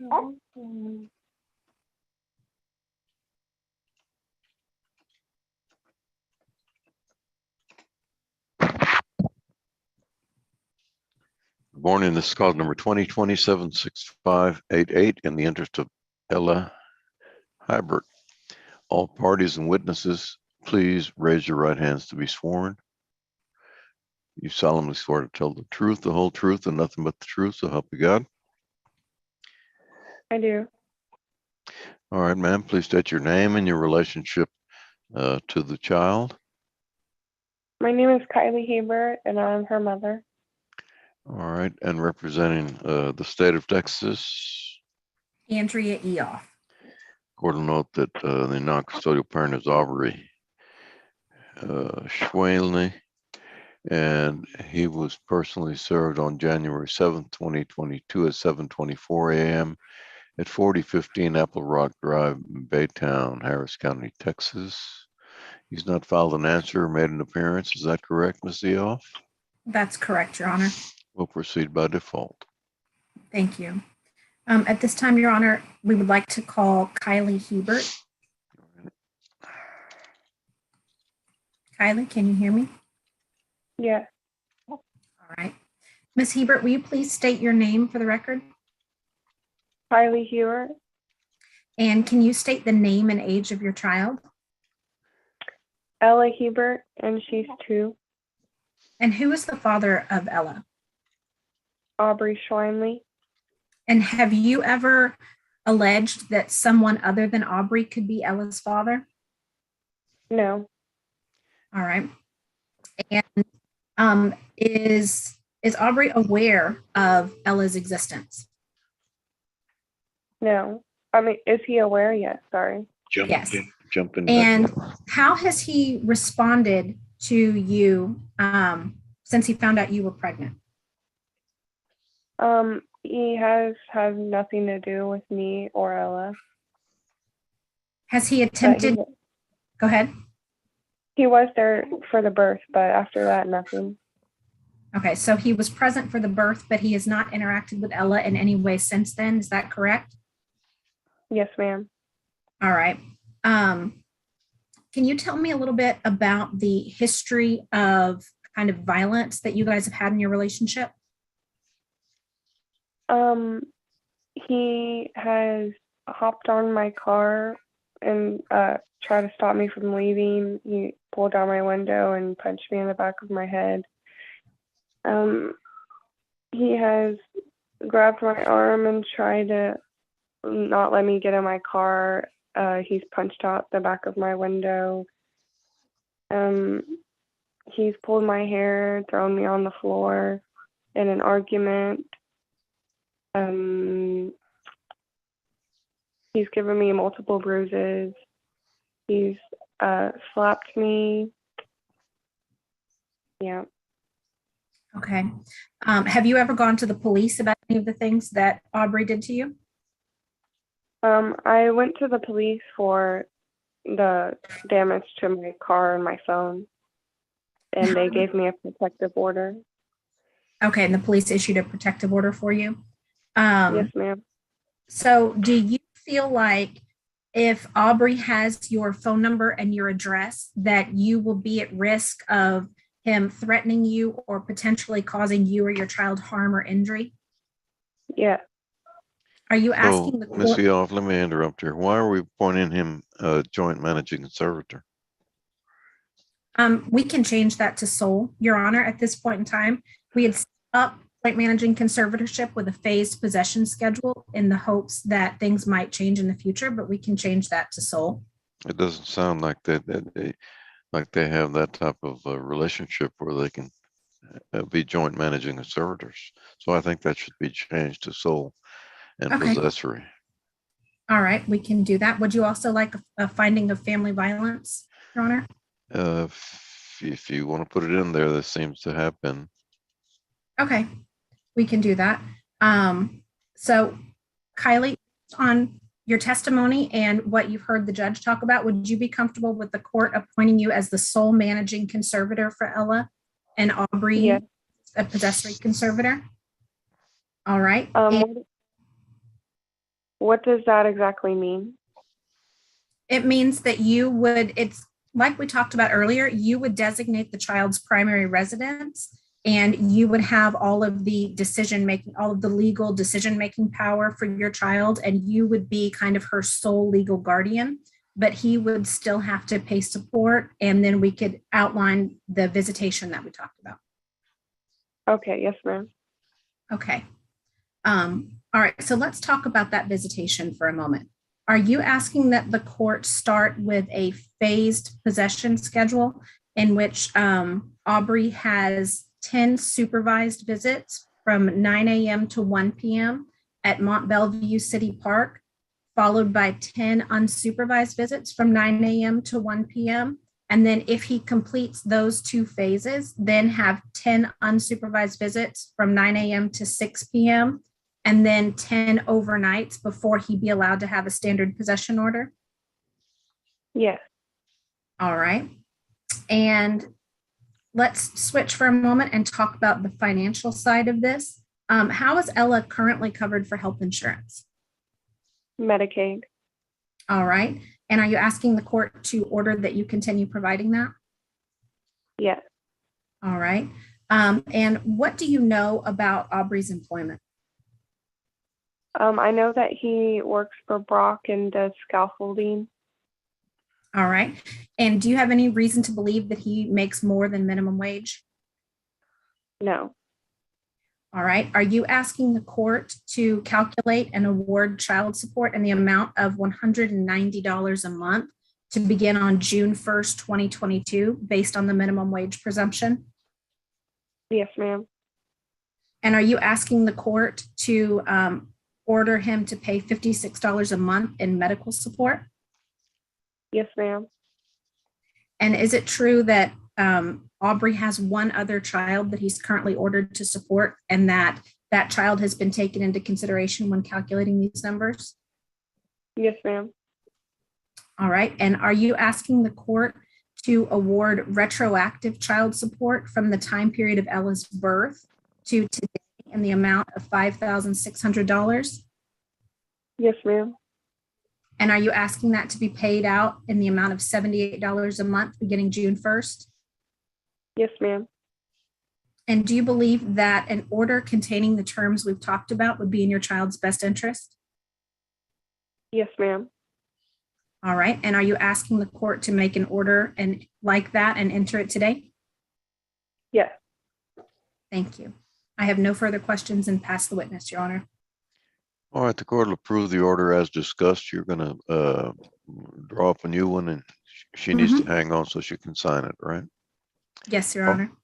Good morning. This is call number 2020-76588 in the interest of Ella Hybert. All parties and witnesses, please raise your right hands to be sworn. You solemnly swear to tell the truth, the whole truth, and nothing but the truth, so help you God. I do. All right, ma'am, please state your name and your relationship to the child. My name is Kylie Hebert, and I'm her mother. All right, and representing the state of Texas. Andrea Eoff. Court will note that the non-custodial parent is Aubrey Schwaley, and he was personally served on January 7th, 2022 at 7:24 a.m. at 4015 Apple Rock Drive, Baytown, Harris County, Texas. He's not filed an answer or made an appearance. Is that correct, Ms. Eoff? That's correct, Your Honor. We'll proceed by default. Thank you. At this time, Your Honor, we would like to call Kylie Hebert. Kylie, can you hear me? Yeah. All right. Ms. Hebert, will you please state your name for the record? Kylie Hebert. And can you state the name and age of your child? Ella Hebert, and she's 2. And who is the father of Ella? Aubrey Schwaley. And have you ever alleged that someone other than Aubrey could be Ella's father? No. All right. And is Aubrey aware of Ella's existence? No. I mean, is he aware? Yes, sorry. Yes. Jump in. And how has he responded to you since he found out you were pregnant? He has had nothing to do with me or Ella. Has he attempted? Go ahead. He was there for the birth, but after that, nothing. Okay, so he was present for the birth, but he has not interacted with Ella in any way since then. Is that correct? Yes, ma'am. All right. Can you tell me a little bit about the history of kind of violence that you guys have had in your relationship? He has hopped on my car and tried to stop me from leaving. He pulled down my window and punched me in the back of my head. He has grabbed my arm and tried to not let me get in my car. He's punched out the back of my window. He's pulled my hair, thrown me on the floor in an argument. He's given me multiple bruises. He's slapped me. Yeah. Okay. Have you ever gone to the police about any of the things that Aubrey did to you? I went to the police for the damage to my car and my phone, and they gave me a protective order. Okay, and the police issued a protective order for you? Yes, ma'am. So do you feel like if Aubrey has your phone number and your address, that you will be at risk of him threatening you or potentially causing you or your child harm or injury? Yeah. Are you asking the Ms. court? Eoff, let me interrupt here. Why are we appointing him joint managing conservator? We can change that to sole, Your Honor. At this point in time, we had set up joint managing conservatorship with a phased possession schedule in the hopes that things might change in the future, but we can change that to sole. It doesn't sound like they have that type of relationship where they can be joint managing conservators. So I think that should be changed to sole and possessory. All right, we can do that. Would you also like a finding of family violence, Your Honor? If you want to put it in there, this seems to have been. Okay, we can do that. So Kylie, on your testimony and what you've heard the judge talk about, would you be comfortable with the court appointing you as the sole managing conservator for Ella and Aubrey, a possessory conservator? All right. What does that exactly mean? It means that you would, it's like we talked about earlier, you would designate the child's primary residence and you would have all of the decision making, all of the legal decision making power for your child, and you would be kind of her sole legal guardian, but he would still have to pay support. And then we could outline the visitation that we talked about. Okay, yes, ma'am. Okay. All right, so let's talk about that visitation for a moment. Are you asking that the court start with a phased possession schedule in which Aubrey has 10 supervised visits from 9 a.m. to 1 p.m. at Mont Bellevue City Park, followed by 10 unsupervised visits from 9 a.m. to 1 p.m.? And then if he completes those 2 phases, then have 10 unsupervised visits from 9 a.m. to 6 p.m., and then 10 overnights before he be allowed to have a standard possession order? Yes. All right. And let's switch for a moment and talk about the financial side of this. How is Ella currently covered for health insurance? Medicaid. All right. And are you asking the court to order that you continue providing that? Yes. All right. And what do you know about Aubrey's employment? I know that he works for Brock and does scaffolding. All right. And do you have any reason to believe that he makes more than minimum wage? No. All right. Are you asking the court to calculate and award child support in the amount of $190 a month to begin on June 1st, 2022, based on the minimum wage presumption? Yes, ma'am. And are you asking the court to order him to pay $56 a month in medical support? Yes, ma'am. And is it true that Aubrey has one other child that he's currently ordered to support, and that that child has been taken into consideration when calculating these numbers? Yes, ma'am. All right. And are you asking the court to award retroactive child support from the time period of Ella's birth to today in the amount of $5,600? Yes, ma'am. And are you asking that to be paid out in the amount of $78 a month beginning June 1st? Yes, ma'am. And do you believe that an order containing the terms we've talked about would be in your child's best interest? Yes, ma'am. All right. And are you asking the court to make an order and like that and enter it today? Yes. Thank you. I have no further questions and pass the witness, Your Honor. All right, the court will approve the order as discussed. You're gonna draw up a new one, and she needs to hang on so she can sign it, right? Yes, Your Honor.